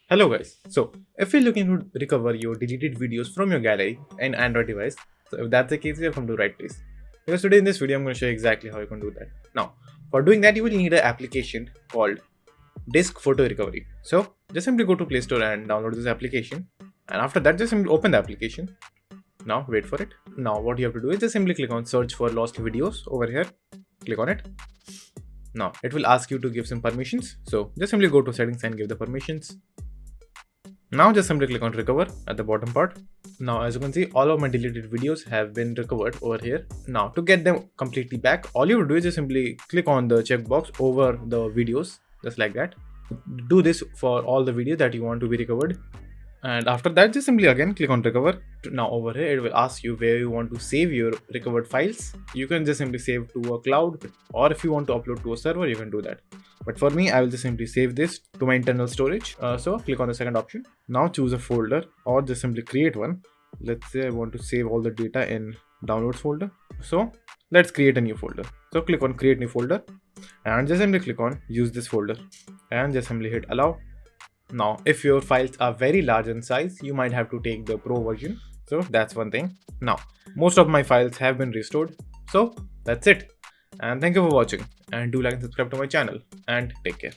Hello guys. So if you're looking to recover your deleted videos from your gallery and Android device, so if that's the case, you have come to the right place. Because today in this video, I'm going to show you exactly how you can do that. Now, for doing that, you will need an application called Disk Photo Recovery. So just simply go to Play Store and download this application. And after that, just simply open the application. Now wait for it. Now what you have to do is just simply click on search for lost videos over here. Click on it. Now it will ask you to give some permissions. So just simply go to settings and give the permissions. Now just simply click on recover at the bottom part. Now as you can see, all of my deleted videos have been recovered over here. Now to get them completely back, all you have to do is just simply click on the checkbox over the videos, just like that. Do this for all the videos that you want to be recovered. And after that, just simply again click on recover. Now over here, it will ask you where you want to save your recovered files. You can just simply save to a cloud, or if you want to upload to a server, you can do that. But for me, I will just simply save this to my internal storage. So click on the second option. Now choose a folder or just simply create one. Let's say I want to save all the data in downloads folder. So let's create a new folder. So click on create new folder and just simply click on use this folder and just simply hit allow. Now, if your files are very large in size, you might have to take the pro version. So that's one thing. Now, most of my files have been restored. So that's it. And thank you for watching. And do like and subscribe to my channel. And take care.